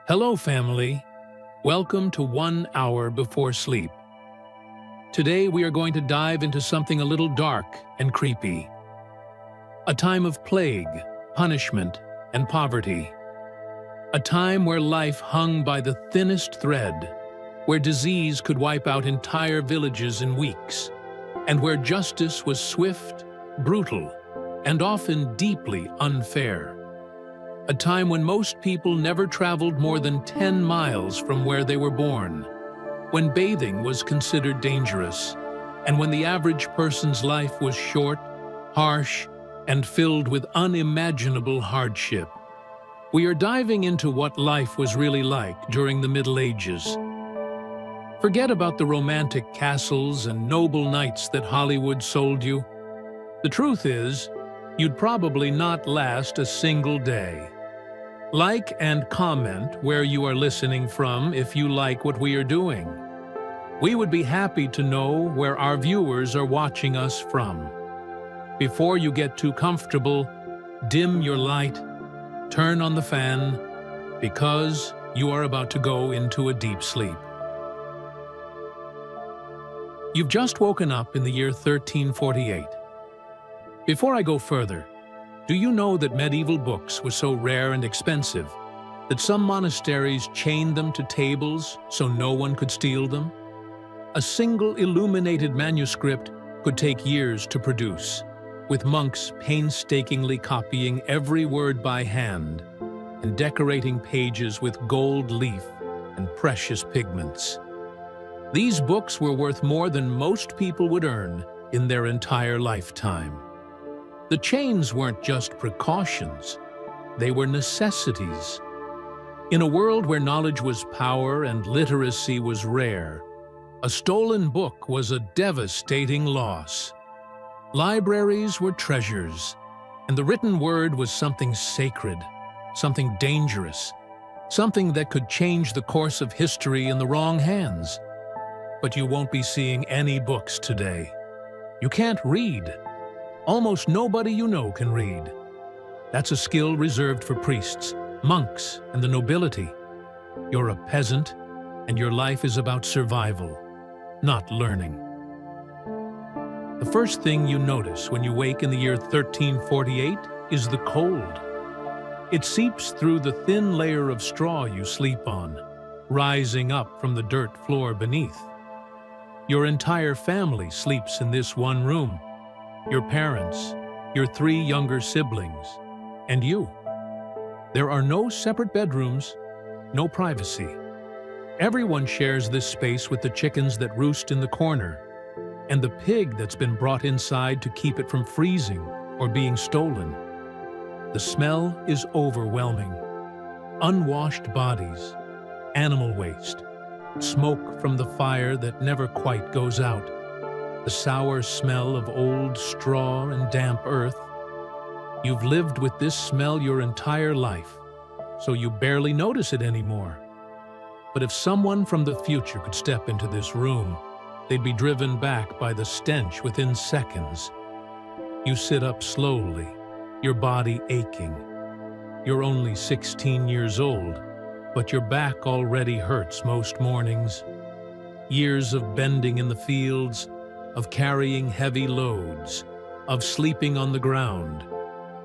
Hello, family. Welcome to 1 hour before sleep. Today we are going to dive into something a little dark and creepy. A time of plague, punishment, and poverty. A time where life hung by the thinnest thread, where disease could wipe out entire villages in weeks, and where justice was swift, brutal, and often deeply unfair. A time when most people never traveled more than 10 miles from where they were born, when bathing was considered dangerous, and when the average person's life was short, harsh, and filled with unimaginable hardship. We are diving into what life was really like during the Middle Ages. Forget about the romantic castles and noble knights that Hollywood sold you. The truth is, you'd probably not last a single day. Like and comment where you are listening from if you like what we are doing. We would be happy to know where our viewers are watching us from. Before you get too comfortable, dim your light, turn on the fan, because you are about to go into a deep sleep. You've just woken up in the year 1348. Before I go further, do you know that medieval books were so rare and expensive that some monasteries chained them to tables so no one could steal them? A single illuminated manuscript could take years to produce, with monks painstakingly copying every word by hand and decorating pages with gold leaf and precious pigments. These books were worth more than most people would earn in their entire lifetime. The chains weren't just precautions, they were necessities. In a world where knowledge was power and literacy was rare, a stolen book was a devastating loss. Libraries were treasures, and the written word was something sacred, something dangerous, something that could change the course of history in the wrong hands. But you won't be seeing any books today. You can't read. Almost nobody you know can read. That's a skill reserved for priests, monks, and the nobility. You're a peasant, and your life is about survival, not learning. The first thing you notice when you wake in the year 1348 is the cold. It seeps through the thin layer of straw you sleep on, rising up from the dirt floor beneath. Your entire family sleeps in this one room. Your parents, your 3 younger siblings, and you. There are no separate bedrooms, no privacy. Everyone shares this space with the chickens that roost in the corner, and the pig that's been brought inside to keep it from freezing or being stolen. The smell is overwhelming. Unwashed bodies, animal waste, smoke from the fire that never quite goes out. The sour smell of old straw and damp earth. You've lived with this smell your entire life, so you barely notice it anymore. But if someone from the future could step into this room, they'd be driven back by the stench within seconds. You sit up slowly, your body aching. You're only 16 years old, but your back already hurts most mornings. Years of bending in the fields, of carrying heavy loads, of sleeping on the ground.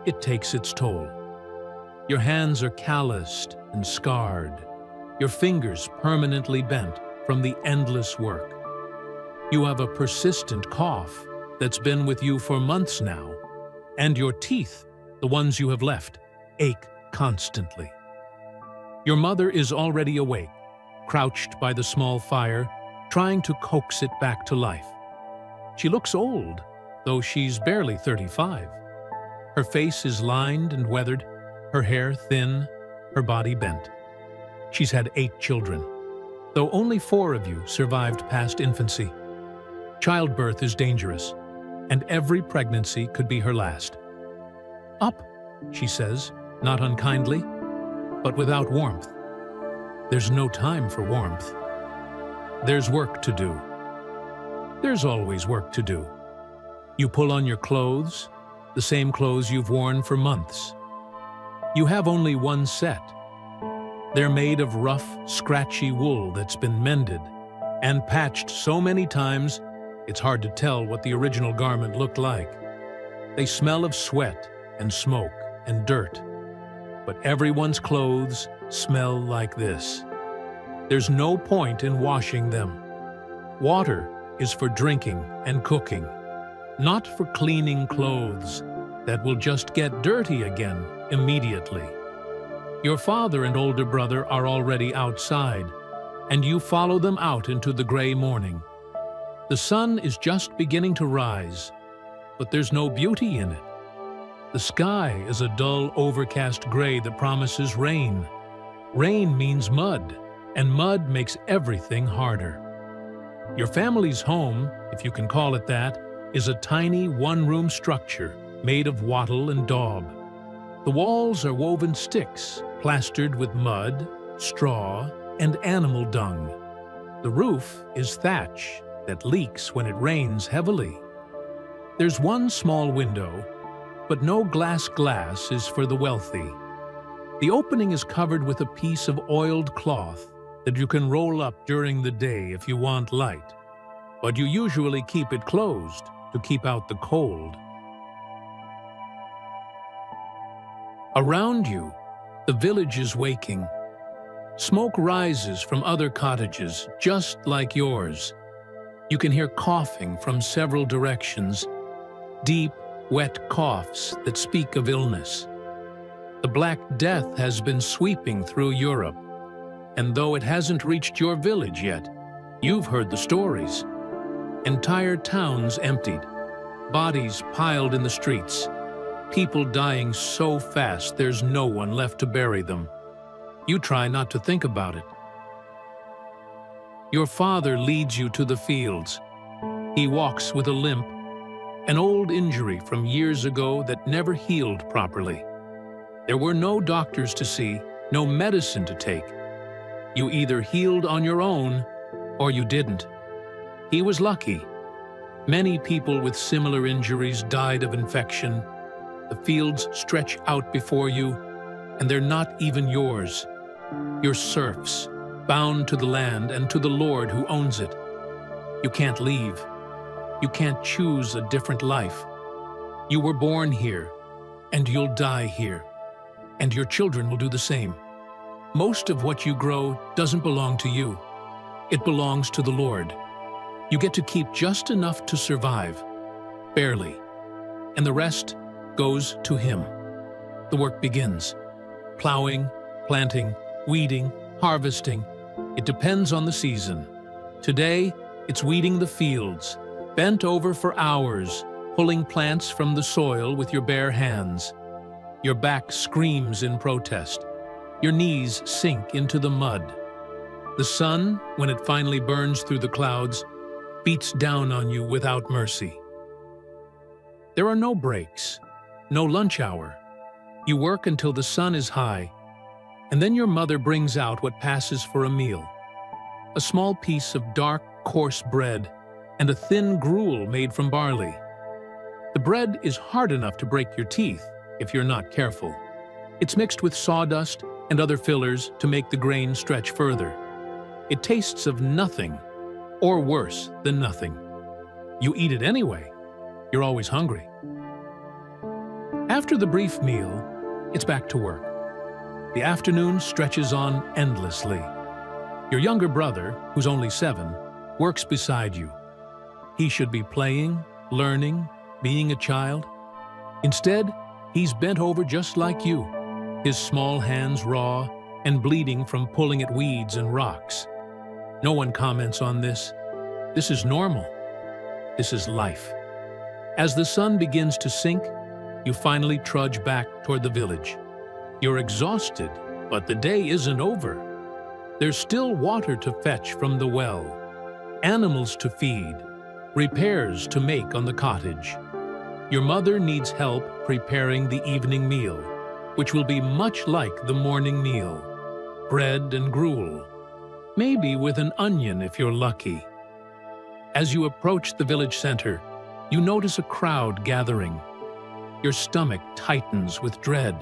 It takes its toll. Your hands are calloused and scarred, your fingers permanently bent from the endless work. You have a persistent cough that's been with you for months now, and your teeth, the ones you have left, ache constantly. Your mother is already awake, crouched by the small fire, trying to coax it back to life. She looks old, though she's barely 35. Her face is lined and weathered, her hair thin, her body bent. She's had 8 children, though only 4 of you survived past infancy. Childbirth is dangerous, and every pregnancy could be her last. Up, she says, not unkindly, but without warmth. There's no time for warmth. There's work to do. There's always work to do. You pull on your clothes, the same clothes you've worn for months. You have only one set. They're made of rough, scratchy wool that's been mended and patched so many times it's hard to tell what the original garment looked like. They smell of sweat and smoke and dirt, but everyone's clothes smell like this. There's no point in washing them. Water is for drinking and cooking, not for cleaning clothes that will just get dirty again immediately. Your father and older brother are already outside, and you follow them out into the gray morning. The sun is just beginning to rise, but there's no beauty in it. The sky is a dull, overcast gray that promises rain. Rain means mud, and mud makes everything harder. Your family's home, if you can call it that, is a tiny one-room structure made of wattle and daub. The walls are woven sticks, plastered with mud, straw, and animal dung. The roof is thatch that leaks when it rains heavily. There's one small window, but no glass is for the wealthy. The opening is covered with a piece of oiled cloth that you can roll up during the day if you want light, but you usually keep it closed to keep out the cold. Around you, the village is waking. Smoke rises from other cottages just like yours. You can hear coughing from several directions, deep, wet coughs that speak of illness. The Black Death has been sweeping through Europe, and though it hasn't reached your village yet, you've heard the stories. Entire towns emptied, bodies piled in the streets, people dying so fast there's no one left to bury them. You try not to think about it. Your father leads you to the fields. He walks with a limp, an old injury from years ago that never healed properly. There were no doctors to see, no medicine to take. You either healed on your own or you didn't. He was lucky. Many people with similar injuries died of infection. The fields stretch out before you, and they're not even yours. You're serfs, bound to the land and to the Lord who owns it. You can't leave. You can't choose a different life. You were born here, and you'll die here, and your children will do the same. Most of what you grow doesn't belong to you. It belongs to the Lord. You get to keep just enough to survive, barely, and the rest goes to Him. The work begins. Plowing, planting, weeding, harvesting. It depends on the season. Today, it's weeding the fields, bent over for hours, pulling plants from the soil with your bare hands. Your back screams in protest. Your knees sink into the mud. The sun, when it finally burns through the clouds, beats down on you without mercy. There are no breaks, no lunch hour. You work until the sun is high, and then your mother brings out what passes for a meal. A small piece of dark, coarse bread and a thin gruel made from barley. The bread is hard enough to break your teeth if you're not careful. It's mixed with sawdust and other fillers to make the grain stretch further. It tastes of nothing, or worse than nothing. You eat it anyway. You're always hungry. After the brief meal, it's back to work. The afternoon stretches on endlessly. Your younger brother, who's only 7, works beside you. He should be playing, learning, being a child. Instead, he's bent over just like you, his small hands raw and bleeding from pulling at weeds and rocks. No one comments on this. This is normal. This is life. As the sun begins to sink, you finally trudge back toward the village. You're exhausted, but the day isn't over. There's still water to fetch from the well, animals to feed, repairs to make on the cottage. Your mother needs help preparing the evening meal, which will be much like the morning meal. Bread and gruel, maybe with an onion if you're lucky. As you approach the village center, you notice a crowd gathering. Your stomach tightens with dread.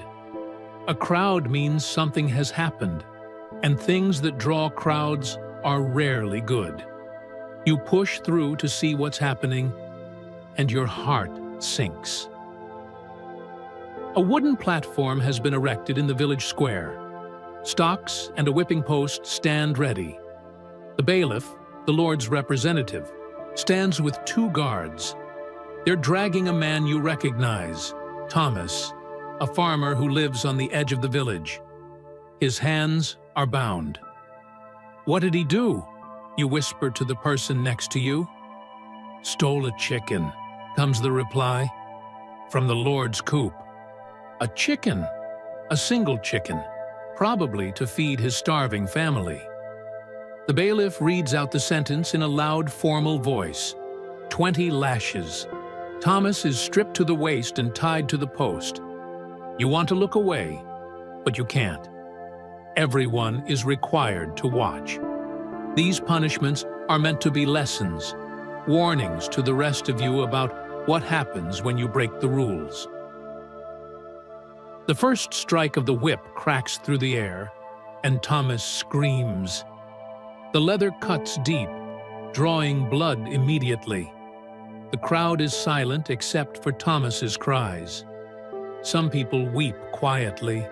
A crowd means something has happened. and things that draw crowds are rarely good. You push through to see what's happening, and your heart sinks. A wooden platform has been erected in the village square. Stocks and a whipping post stand ready. The bailiff, the Lord's representative, stands with 2 guards. They're dragging a man you recognize, Thomas, a farmer who lives on the edge of the village. His hands are bound. "What did he do?" you whisper to the person next to you. "Stole a chicken," comes the reply, "from the Lord's coop." A chicken, a single chicken, probably to feed his starving family. The bailiff reads out the sentence in a loud, formal voice. 20 lashes. Thomas is stripped to the waist and tied to the post. You want to look away, but you can't. Everyone is required to watch. These punishments are meant to be lessons, warnings to the rest of you about what happens when you break the rules. The first strike of the whip cracks through the air, and Thomas screams. The leather cuts deep, drawing blood immediately. The crowd is silent except for Thomas's cries. Some people weep quietly.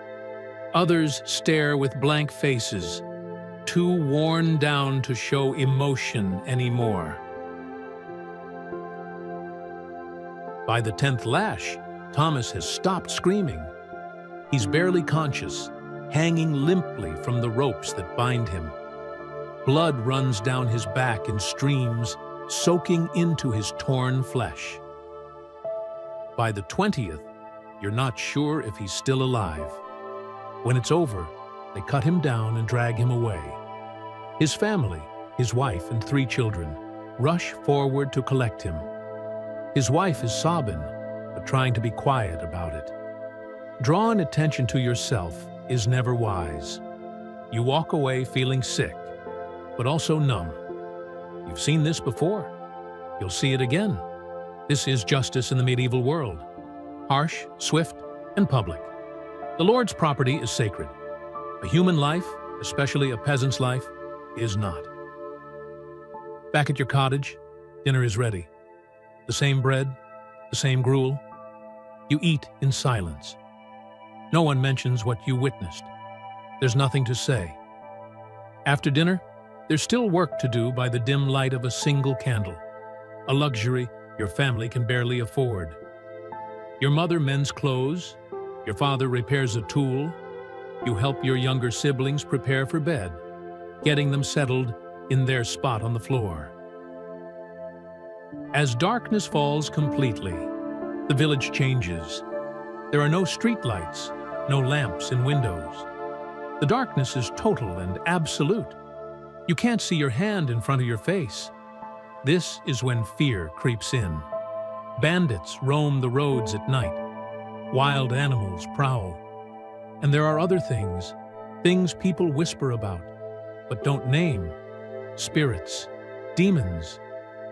Others stare with blank faces, too worn down to show emotion anymore. By the 10th lash, Thomas has stopped screaming. He's barely conscious, hanging limply from the ropes that bind him. Blood runs down his back in streams, soaking into his torn flesh. By the 20th, you're not sure if he's still alive. When it's over, they cut him down and drag him away. His family, his wife and 3 children, rush forward to collect him. His wife is sobbing, but trying to be quiet about it. Drawing attention to yourself is never wise. You walk away feeling sick, but also numb. You've seen this before. You'll see it again. This is justice in the medieval world. Harsh, swift, and public. The Lord's property is sacred. A human life, especially a peasant's life, is not. Back at your cottage, dinner is ready. The same bread, the same gruel. You eat in silence. No one mentions what you witnessed. There's nothing to say. After dinner, there's still work to do by the dim light of a single candle, a luxury your family can barely afford. Your mother mends clothes, your father repairs a tool, you help your younger siblings prepare for bed, getting them settled in their spot on the floor. As darkness falls completely, the village changes. There are no street lights, no lamps in windows. The darkness is total and absolute. You can't see your hand in front of your face. This is when fear creeps in. Bandits roam the roads at night. Wild animals prowl. And there are other things people whisper about, but don't name. Spirits, demons,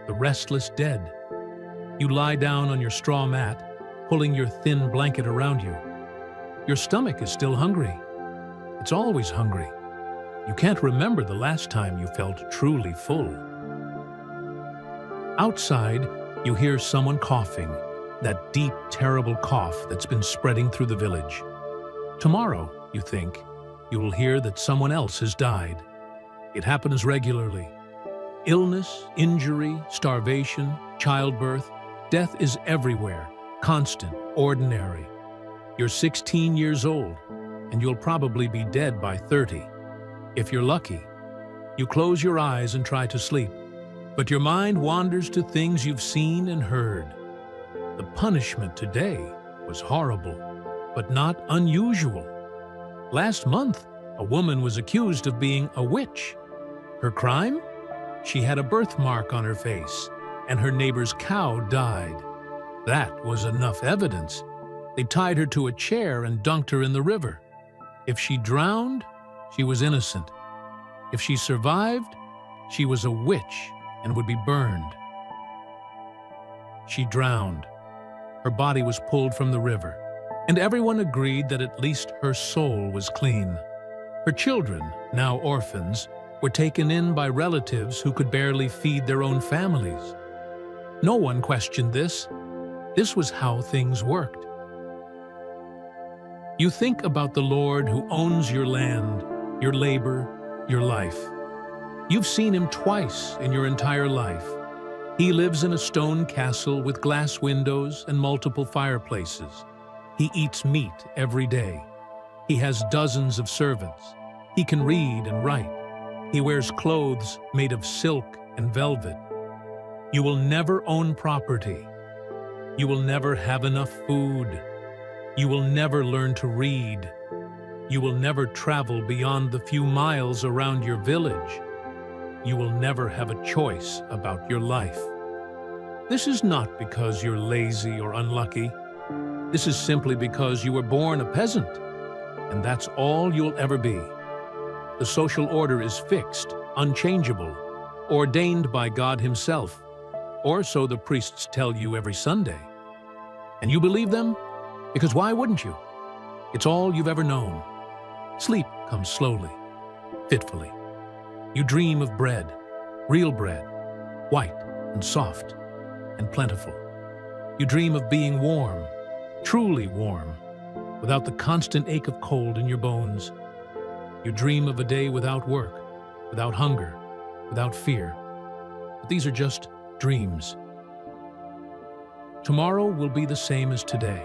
the restless dead. You lie down on your straw mat, pulling your thin blanket around you. Your stomach is still hungry. It's always hungry. You can't remember the last time you felt truly full. Outside, you hear someone coughing, that deep, terrible cough that's been spreading through the village. Tomorrow, you think, you will hear that someone else has died. It happens regularly. Illness, injury, starvation, childbirth, death is everywhere, constant, ordinary. You're 16 years old, and you'll probably be dead by 30. If you're lucky, you close your eyes and try to sleep, but your mind wanders to things you've seen and heard. The punishment today was horrible, but not unusual. Last month, a woman was accused of being a witch. Her crime? She had a birthmark on her face, and her neighbor's cow died. That was enough evidence. They tied her to a chair and dunked her in the river. If she drowned, she was innocent. If she survived, she was a witch and would be burned. She drowned. Her body was pulled from the river, and everyone agreed that at least her soul was clean. Her children, now orphans, were taken in by relatives who could barely feed their own families. No one questioned this. This was how things worked. You think about the Lord who owns your land, your labor, your life. You've seen him twice in your entire life. He lives in a stone castle with glass windows and multiple fireplaces. He eats meat every day. He has dozens of servants. He can read and write. He wears clothes made of silk and velvet. You will never own property. You will never have enough food. You will never learn to read. You will never travel beyond the few miles around your village. You will never have a choice about your life. This is not because you're lazy or unlucky. This is simply because you were born a peasant, and that's all you'll ever be. The social order is fixed, unchangeable, ordained by God himself, or so the priests tell you every Sunday. And you believe them? Because why wouldn't you? It's all you've ever known. Sleep comes slowly, fitfully. You dream of bread, real bread, white and soft and plentiful. You dream of being warm, truly warm, without the constant ache of cold in your bones. You dream of a day without work, without hunger, without fear. But these are just dreams. Tomorrow will be the same as today,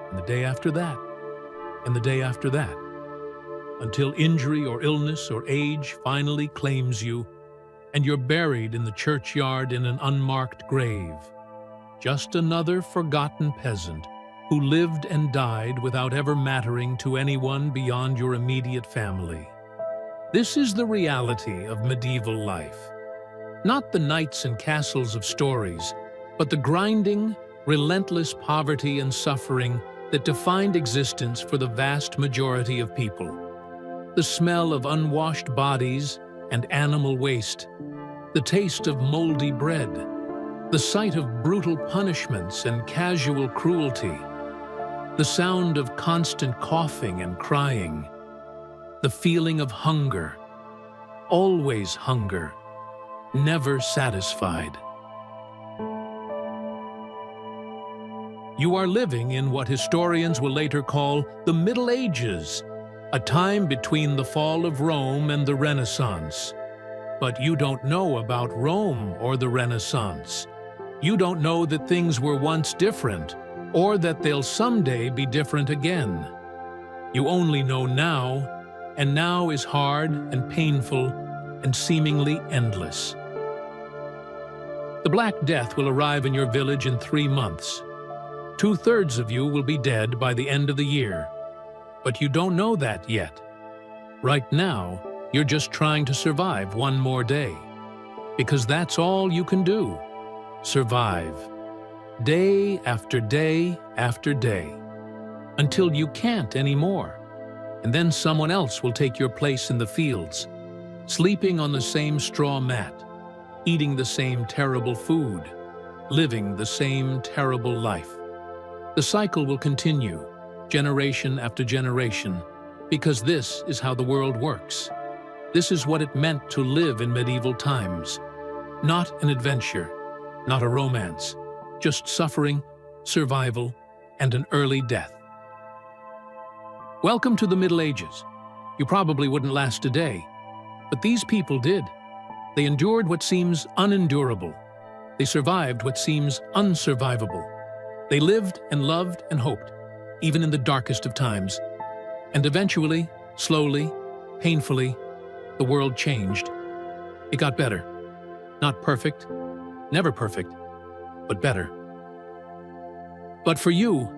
and the day after that, and the day after that, until injury or illness or age finally claims you, and you're buried in the churchyard in an unmarked grave. Just another forgotten peasant who lived and died without ever mattering to anyone beyond your immediate family. This is the reality of medieval life. Not the knights and castles of stories, but the grinding, relentless poverty and suffering that defined existence for the vast majority of people. The smell of unwashed bodies and animal waste, the taste of moldy bread, the sight of brutal punishments and casual cruelty, the sound of constant coughing and crying, the feeling of hunger, always hunger, never satisfied. You are living in what historians will later call the Middle Ages, a time between the fall of Rome and the Renaissance. But you don't know about Rome or the Renaissance. You don't know that things were once different, or that they'll someday be different again. You only know now, and now is hard and painful and seemingly endless. The Black Death will arrive in your village in 3 months. 2/3 of you will be dead by the end of the year. But you don't know that yet. Right now, you're just trying to survive one more day. Because that's all you can do. Survive. Day after day after day. Until you can't anymore. And then someone else will take your place in the fields, sleeping on the same straw mat, eating the same terrible food, living the same terrible life. The cycle will continue, generation after generation, because this is how the world works. This is what it meant to live in medieval times. Not an adventure, not a romance, just suffering, survival, and an early death. Welcome to the Middle Ages. You probably wouldn't last a day, but these people did. They endured what seems unendurable. They survived what seems unsurvivable. They lived and loved and hoped, even in the darkest of times. And eventually, slowly, painfully, the world changed. It got better. Not perfect, never perfect, but better. But for you,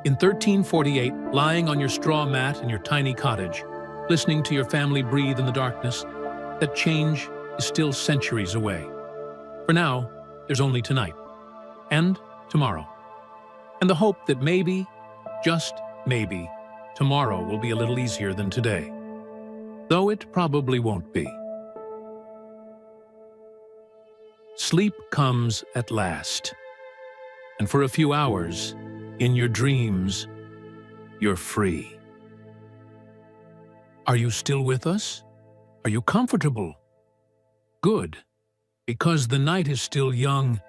in 1348, lying on your straw mat in your tiny cottage, listening to your family breathe in the darkness, that change is still centuries away. For now, there's only tonight, and tomorrow. And the hope that maybe, just maybe, tomorrow will be a little easier than today. Though it probably won't be. Sleep comes at last. And for a few hours, in your dreams, you're free. Are you still with us? Are you comfortable? Good, because the night is still young,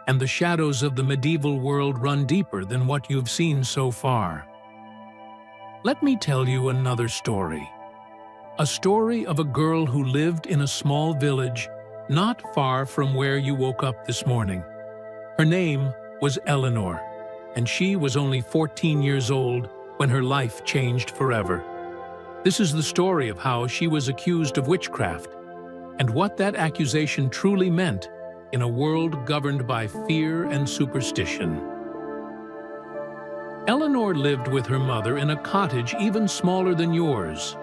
and the shadows of the medieval world run deeper than what you've seen so far. Let me tell you another story. A story of a girl who lived in a small village not far from where you woke up this morning. Her name was Eleanor, and she was only 14 years old when her life changed forever. This is the story of how she was accused of witchcraft, and what that accusation truly meant in a world governed by fear and superstition. Eleanor lived with her mother in a cottage even smaller than yours.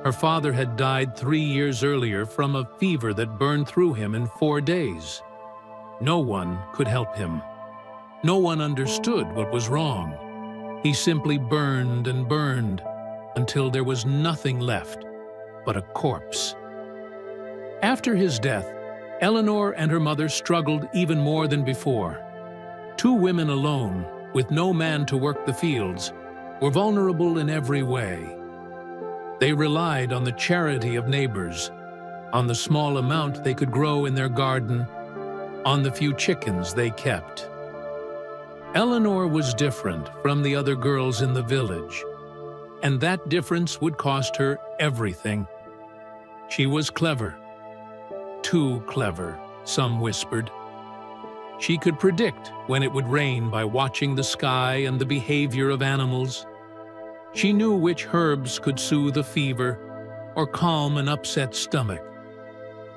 Her father had died 3 years earlier from a fever that burned through him in 4 days. No one could help him. No one understood what was wrong. He simply burned and burned until there was nothing left but a corpse. After his death, Eleanor and her mother struggled even more than before. 2 women alone, with no man to work the fields, were vulnerable in every way. They relied on the charity of neighbors, on the small amount they could grow in their garden, on the few chickens they kept. Eleanor was different from the other girls in the village, and that difference would cost her everything. She was clever. Too clever, some whispered. She could predict when it would rain by watching the sky and the behavior of animals. She knew which herbs could soothe a fever or calm an upset stomach.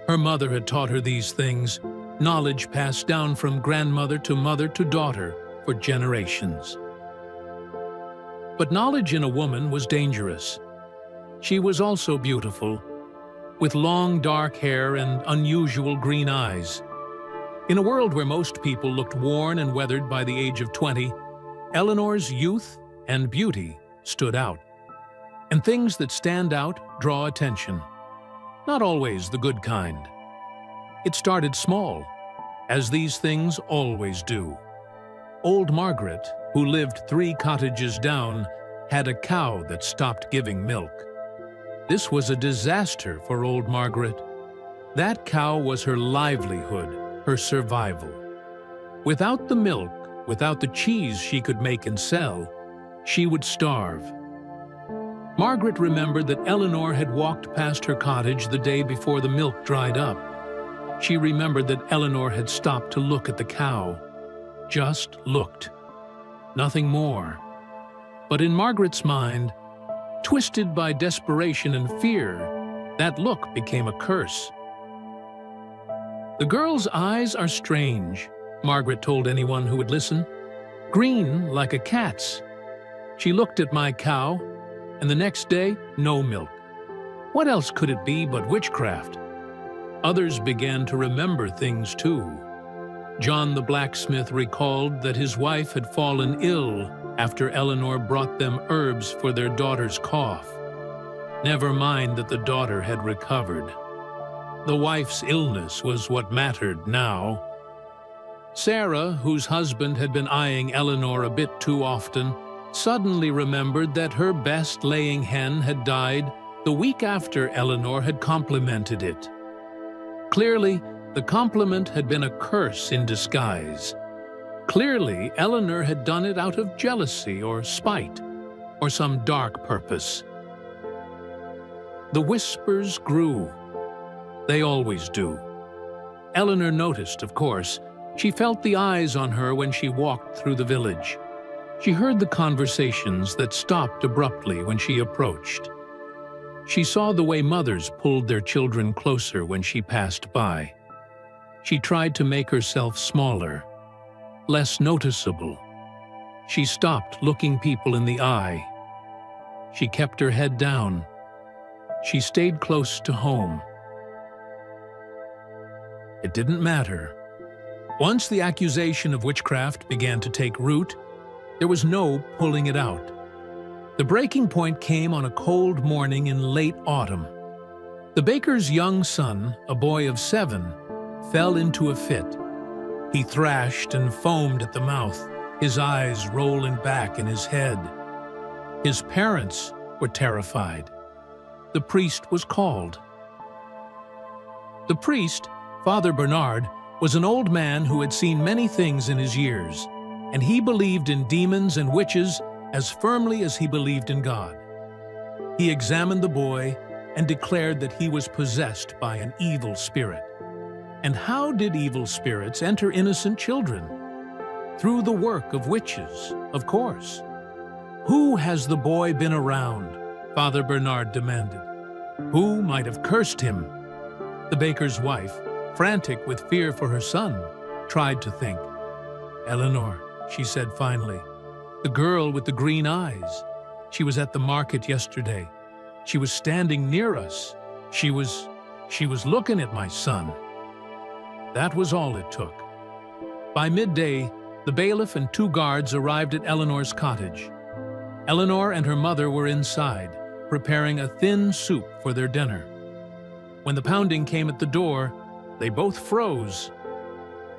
Her mother had taught her these things, knowledge passed down from grandmother to mother to daughter for generations. But knowledge in a woman was dangerous. She was also beautiful, with long dark hair and unusual green eyes. In a world where most people looked worn and weathered by the age of 20, Eleanor's youth and beauty stood out. And things that stand out draw attention. Not always the good kind. It started small, as these things always do. Old Margaret, who lived 3 cottages down, had a cow that stopped giving milk. This was a disaster for old Margaret. That cow was her livelihood, her survival. Without the milk, without the cheese she could make and sell, she would starve. Margaret remembered that Eleanor had walked past her cottage the day before the milk dried up. She remembered that Eleanor had stopped to look at the cow. Just looked. Nothing more. But in Margaret's mind, twisted by desperation and fear, that look became a curse. The girl's eyes are strange, Margaret told anyone who would listen. Green like a cat's. She looked at my cow, and the next day, no milk. What else could it be but witchcraft? Others began to remember things too. John the blacksmith recalled that his wife had fallen ill after Eleanor brought them herbs for their daughter's cough. Never mind that the daughter had recovered. The wife's illness was what mattered now. Sarah, whose husband had been eyeing Eleanor a bit too often, suddenly remembered that her best laying hen had died the week after Eleanor had complimented it. Clearly, the compliment had been a curse in disguise. Clearly, Eleanor had done it out of jealousy or spite, or some dark purpose. The whispers grew. They always do. Eleanor noticed, of course. She felt the eyes on her when she walked through the village. She heard the conversations that stopped abruptly when she approached. She saw the way mothers pulled their children closer when she passed by. She tried to make herself smaller, less noticeable. She stopped looking people in the eye. She kept her head down. She stayed close to home. It didn't matter. Once the accusation of witchcraft began to take root, there was no pulling it out. The breaking point came on a cold morning in late autumn. The baker's young son, a boy of 7, fell into a fit. He thrashed and foamed at the mouth, his eyes rolling back in his head. His parents were terrified. the priest was called. The priest, Father Bernard, was an old man who had seen many things in his years, and he believed in demons and witches as firmly as he believed in God. He examined the boy and declared that he was possessed by an evil spirit. And how did evil spirits enter innocent children? Through the work of witches, of course. Who has the boy been around? Father Bernard demanded. Who might have cursed him? The baker's wife, frantic with fear for her son, tried to think. Eleanor, she said finally. The girl with the green eyes. She was at the market yesterday. She was standing near us. She was looking at my son. That was all it took. By midday, the bailiff and 2 guards arrived at Eleanor's cottage. Eleanor and her mother were inside, preparing a thin soup for their dinner. When the pounding came at the door, they both froze.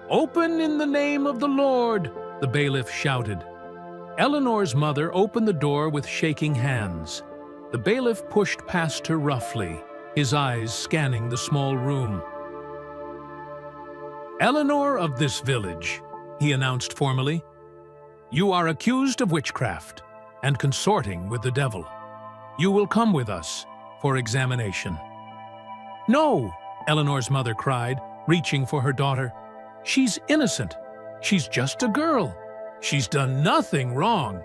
"Open in the name of the Lord," the bailiff shouted. Eleanor's mother opened the door with shaking hands. The bailiff pushed past her roughly, his eyes scanning the small room. "Eleanor of this village," he announced formally, "you are accused of witchcraft and consorting with the devil. You will come with us for examination." "No," Eleanor's mother cried, reaching for her daughter. "She's innocent. She's just a girl. She's done nothing wrong."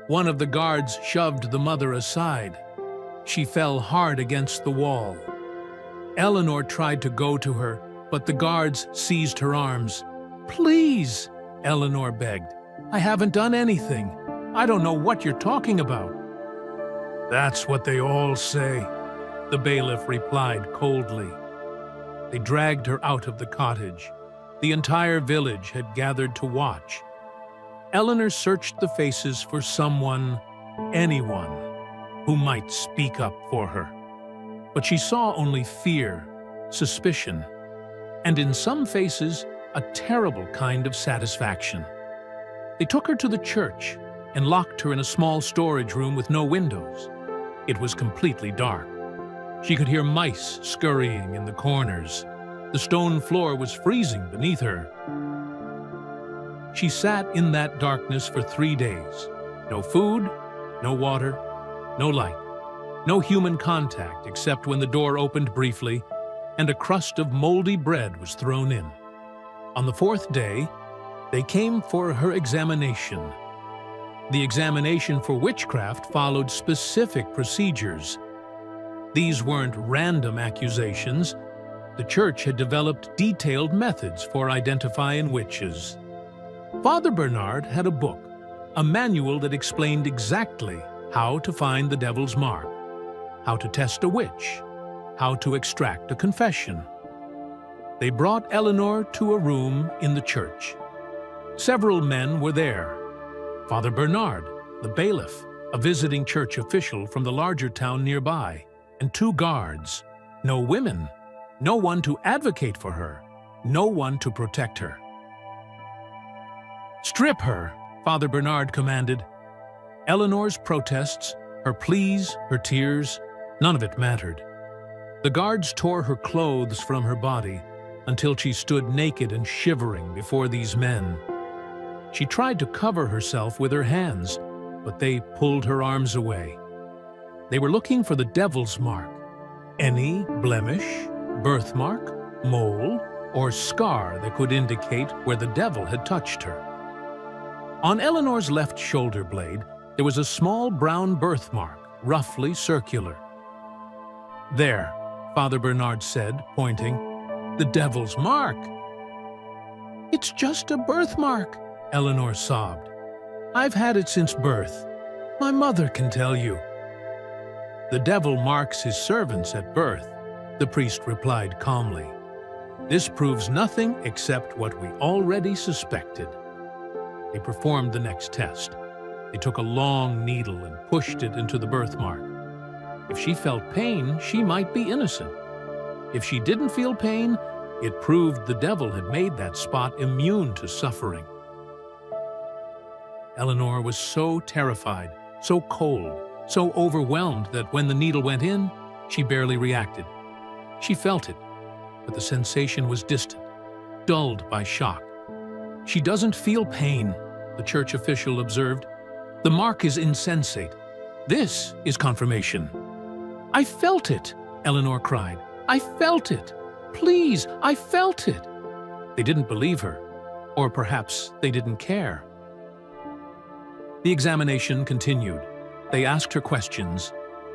One of the guards shoved the mother aside. She fell hard against the wall. Eleanor tried to go to her, but the guards seized her arms. "Please," Eleanor begged. "I haven't done anything. I don't know what you're talking about." "That's what they all say," the bailiff replied coldly. They dragged her out of the cottage. The entire village had gathered to watch. Eleanor searched the faces for someone, anyone, who might speak up for her. But she saw only fear, suspicion, and in some faces, a terrible kind of satisfaction. They took her to the church and locked her in a small storage room with no windows. It was completely dark. She could hear mice scurrying in the corners. The stone floor was freezing beneath her. She sat in that darkness for 3 days. No food, no water, no light, no human contact except when the door opened briefly and a crust of moldy bread was thrown in. On the 4th day, they came for her examination. The examination for witchcraft followed specific procedures. These weren't random accusations. The church had developed detailed methods for identifying witches. Father Bernard had a book, a manual that explained exactly how to find the devil's mark, how to test a witch, how to extract a confession. They brought Eleanor to a room in the church. Several men were there. Father Bernard, the bailiff, a visiting church official from the larger town nearby, and 2 guards. No women, no one to advocate for her, no one to protect her. "Strip her," Father Bernard commanded. Eleanor's protests, her pleas, her tears, none of it mattered. The guards tore her clothes from her body until she stood naked and shivering before these men. She tried to cover herself with her hands, but they pulled her arms away. They were looking for the devil's mark. Any blemish, birthmark, mole, or scar that could indicate where the devil had touched her. On Eleanor's left shoulder blade, there was a small brown birthmark, roughly circular. "There," Father Bernard said, pointing. "The devil's mark." "It's just a birthmark," Eleanor sobbed. "I've had it since birth. My mother can tell you." "The devil marks his servants at birth," the priest replied calmly. "This proves nothing except what we already suspected." They performed the next test. They took a long needle and pushed it into the birthmark. If she felt pain, she might be innocent. If she didn't feel pain, it proved the devil had made that spot immune to suffering. Eleanor was so terrified, so cold, so overwhelmed that when the needle went in, she barely reacted. She felt it, but the sensation was distant, dulled by shock. "She doesn't feel pain," the church official observed. "The mark is insensate. This is confirmation." "I felt it," Eleanor cried. "I felt it. Please, I felt it." They didn't believe her, or perhaps they didn't care. The examination continued. They asked her questions,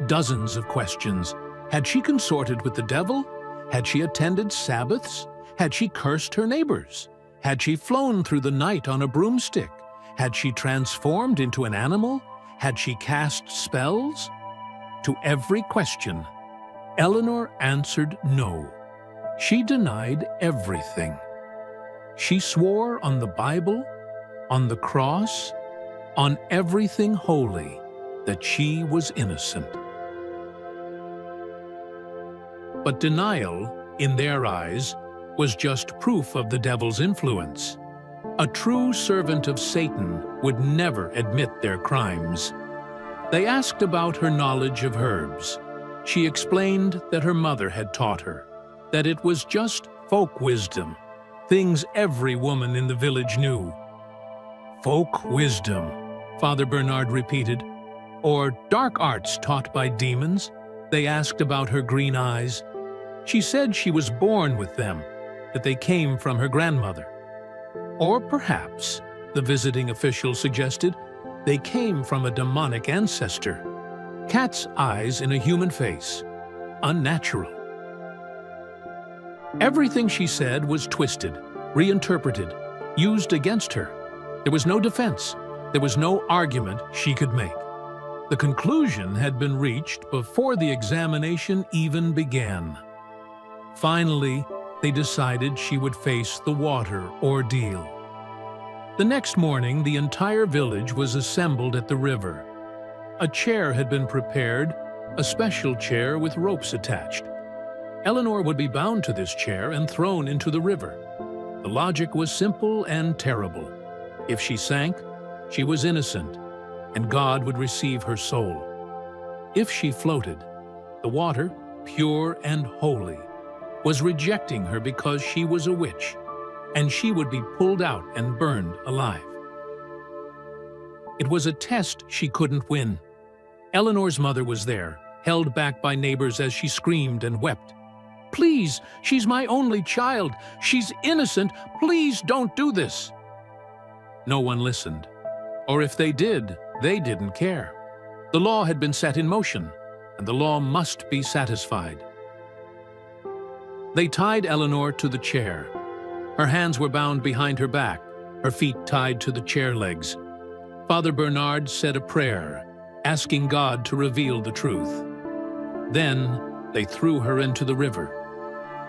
dozens of questions. Had she consorted with the devil? Had she attended Sabbaths? Had she cursed her neighbors? Had she flown through the night on a broomstick? Had she transformed into an animal? Had she cast spells? To every question, Eleanor answered no. She denied everything. She swore on the Bible, on the cross, on everything holy, that she was innocent. But denial, in their eyes, was just proof of the devil's influence. A true servant of Satan would never admit their crimes. They asked about her knowledge of herbs. She explained that her mother had taught her, that it was just folk wisdom, things every woman in the village knew. Folk wisdom, Father Bernard repeated. Or dark arts taught by demons? They asked about her green eyes. She said she was born with them, that they came from her grandmother. Or perhaps, the visiting official suggested, they came from a demonic ancestor. Cat's eyes in a human face. Unnatural. Everything she said was twisted, reinterpreted, used against her. There was no defense. There was no argument she could make. The conclusion had been reached before the examination even began. Finally, they decided she would face the water ordeal. The next morning, the entire village was assembled at the river. A chair had been prepared, a special chair with ropes attached. Eleanor would be bound to this chair and thrown into the river. The logic was simple and terrible. If she sank, she was innocent, and God would receive her soul. If she floated, the water, pure and holy, was rejecting her because she was a witch, and she would be pulled out and burned alive. It was a test she couldn't win. Eleanor's mother was there, held back by neighbors as she screamed and wept. "Please, she's my only child. She's innocent. Please don't do this." No one listened. Or if they did, they didn't care. The law had been set in motion, and the law must be satisfied. They tied Eleanor to the chair. Her hands were bound behind her back, her feet tied to the chair legs. Father Bernard said a prayer, asking God to reveal the truth. Then they threw her into the river.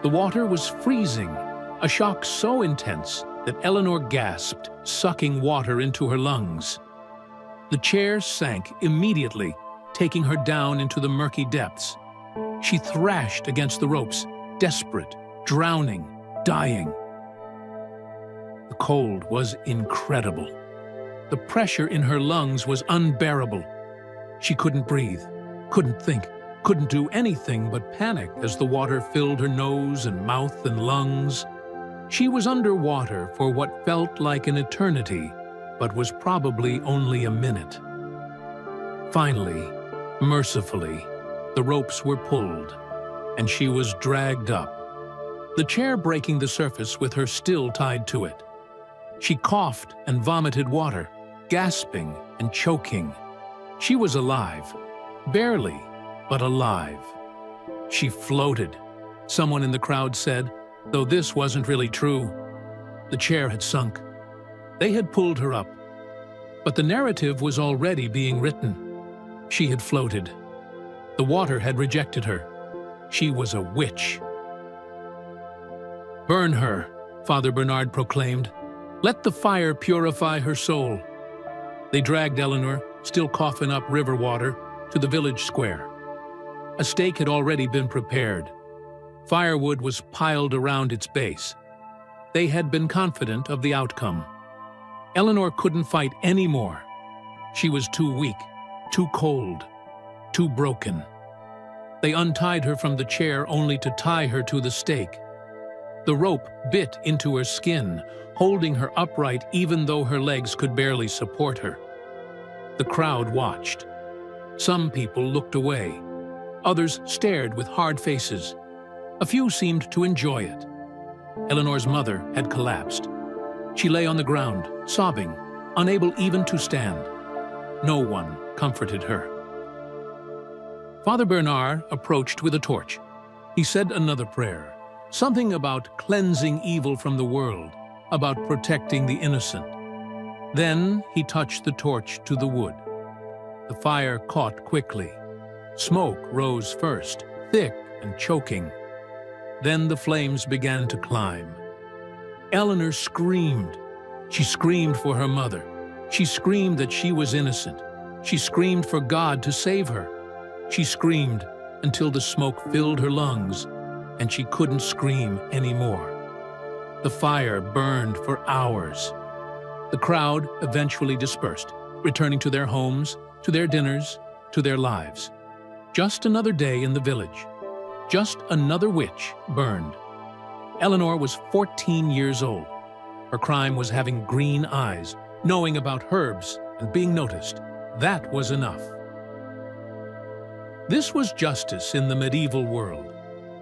The water was freezing, a shock so intense that Eleanor gasped, sucking water into her lungs. The chair sank immediately, taking her down into the murky depths. She thrashed against the ropes, desperate, drowning, dying. The cold was incredible. The pressure in her lungs was unbearable. She couldn't breathe, couldn't think, couldn't do anything but panic as the water filled her nose and mouth and lungs. She was underwater for what felt like an eternity, but was probably only a minute. Finally, mercifully, the ropes were pulled, and she was dragged up, the chair breaking the surface with her still tied to it. She coughed and vomited water, gasping and choking. She was alive, barely, but alive. She floated, someone in the crowd said, though this wasn't really true. The chair had sunk. They had pulled her up, but the narrative was already being written. She had floated. The water had rejected her. She was a witch. "Burn her," Father Bernard proclaimed. "Let the fire purify her soul." They dragged Eleanor, still coughing up river water, to the village square. A stake had already been prepared. Firewood was piled around its base. They had been confident of the outcome. Eleanor couldn't fight anymore. She was too weak, too cold, too broken. They untied her from the chair only to tie her to the stake. The rope bit into her skin, holding her upright even though her legs could barely support her. The crowd watched. Some people looked away. Others stared with hard faces. A few seemed to enjoy it. Eleanor's mother had collapsed. She lay on the ground, sobbing, unable even to stand. No one comforted her. Father Bernard approached with a torch. He said another prayer, something about cleansing evil from the world, about protecting the innocent. Then he touched the torch to the wood. The fire caught quickly. Smoke rose first, thick and choking. Then the flames began to climb. Eleanor screamed. She screamed for her mother. She screamed that she was innocent. She screamed for God to save her. She screamed until the smoke filled her lungs, and she couldn't scream anymore. The fire burned for hours. The crowd eventually dispersed, returning to their homes, to their dinners, to their lives. Just another day in the village. Just another witch burned. Eleanor was 14 years old. Her crime was having green eyes, knowing about herbs, and being noticed. That was enough. This was justice in the medieval world.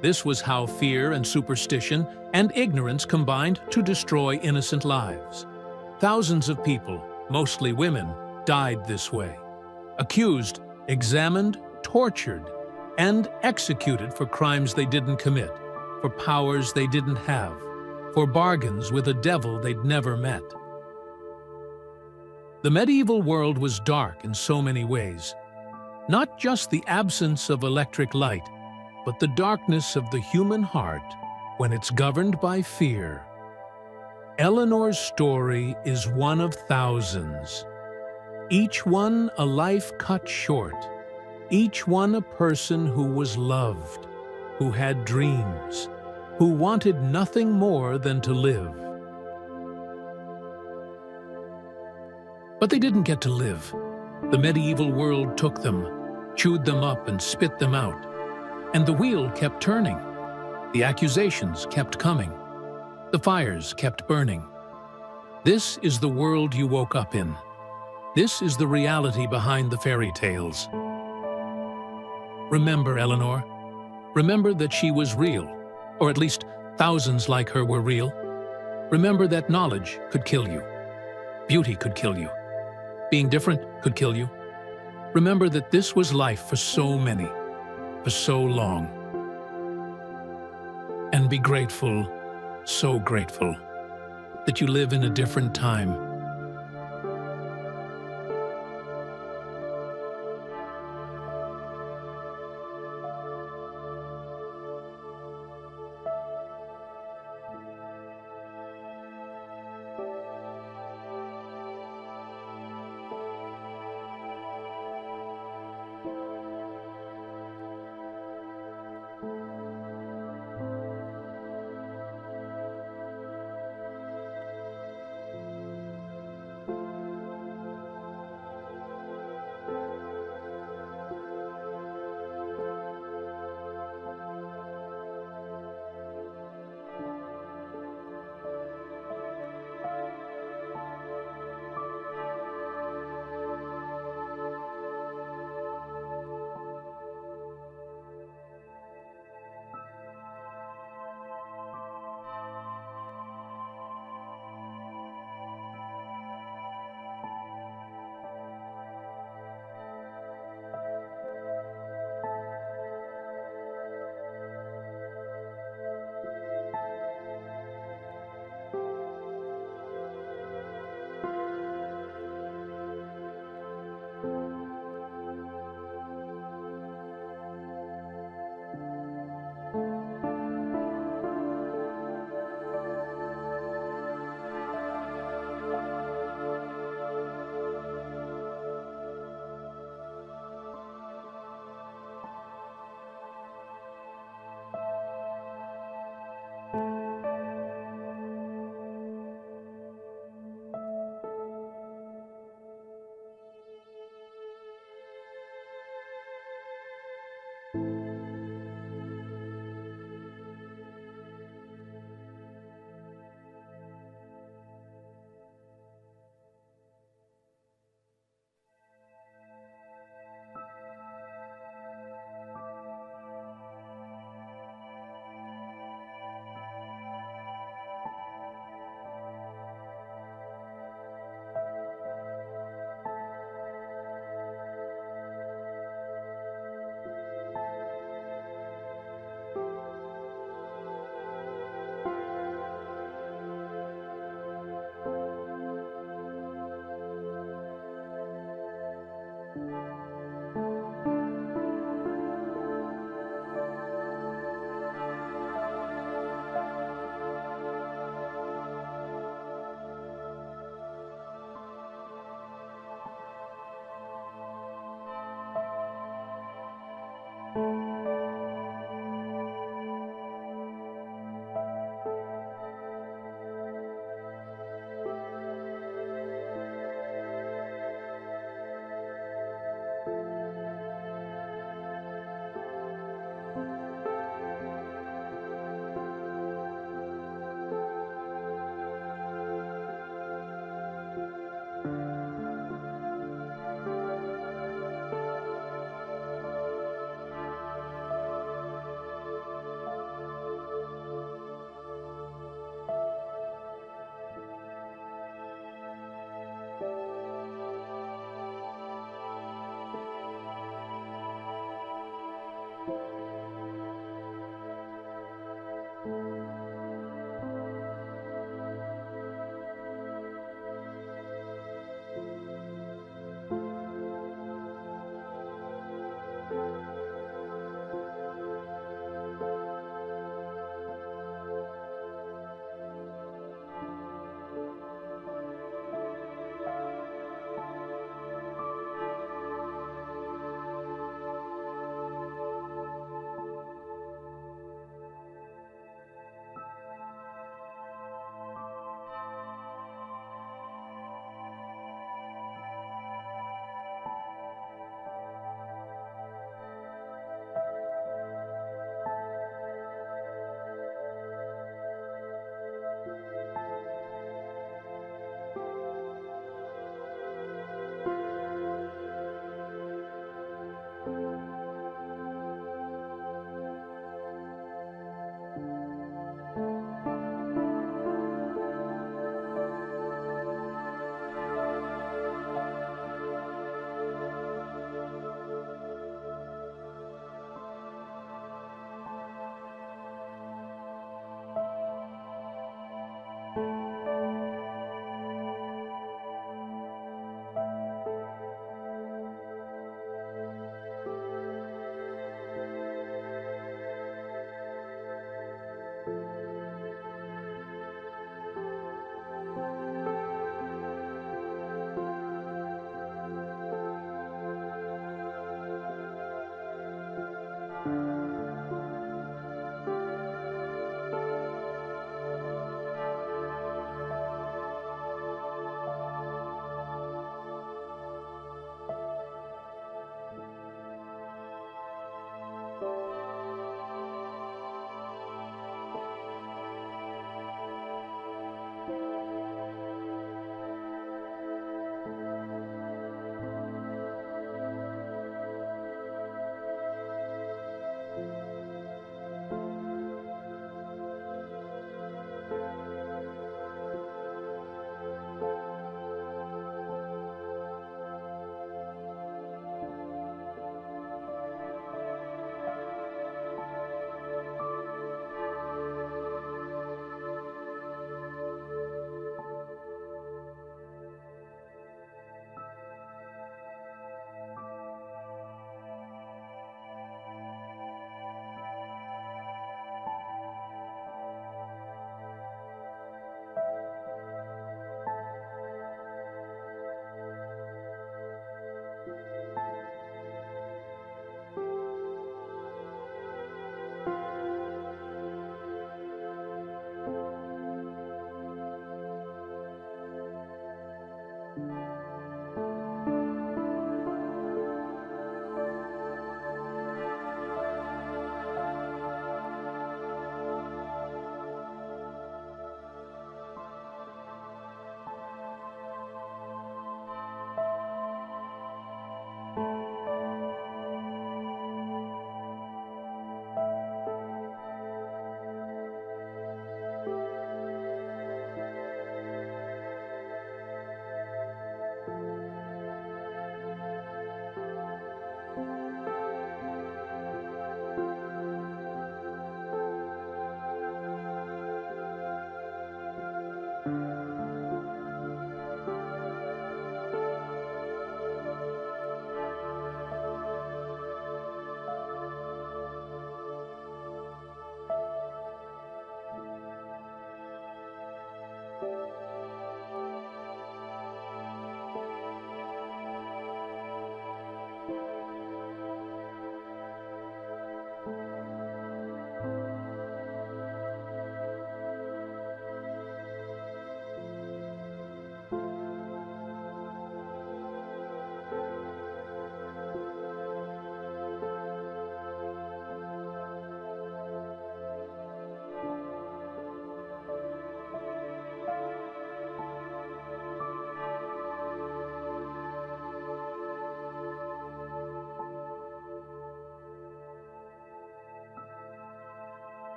This was how fear and superstition and ignorance combined to destroy innocent lives. Thousands of people, mostly women, died this way. Accused, examined, tortured, and executed for crimes they didn't commit, for powers they didn't have, for bargains with a devil they'd never met. The medieval world was dark in so many ways. Not just the absence of electric light, but the darkness of the human heart when it's governed by fear. Eleanor's story is one of thousands. Each one a life cut short. Each one a person who was loved, who had dreams, who wanted nothing more than to live. But they didn't get to live. The medieval world took them, chewed them up and spit them out. And the wheel kept turning. The accusations kept coming. The fires kept burning. This is the world you woke up in. This is the reality behind the fairy tales. Remember, Eleanor. Remember that she was real, or at least thousands like her were real. Remember that knowledge could kill you. Beauty could kill you. Being different could kill you. Remember that this was life for so many, for so long. And be grateful, so grateful, that you live in a different time.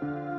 you.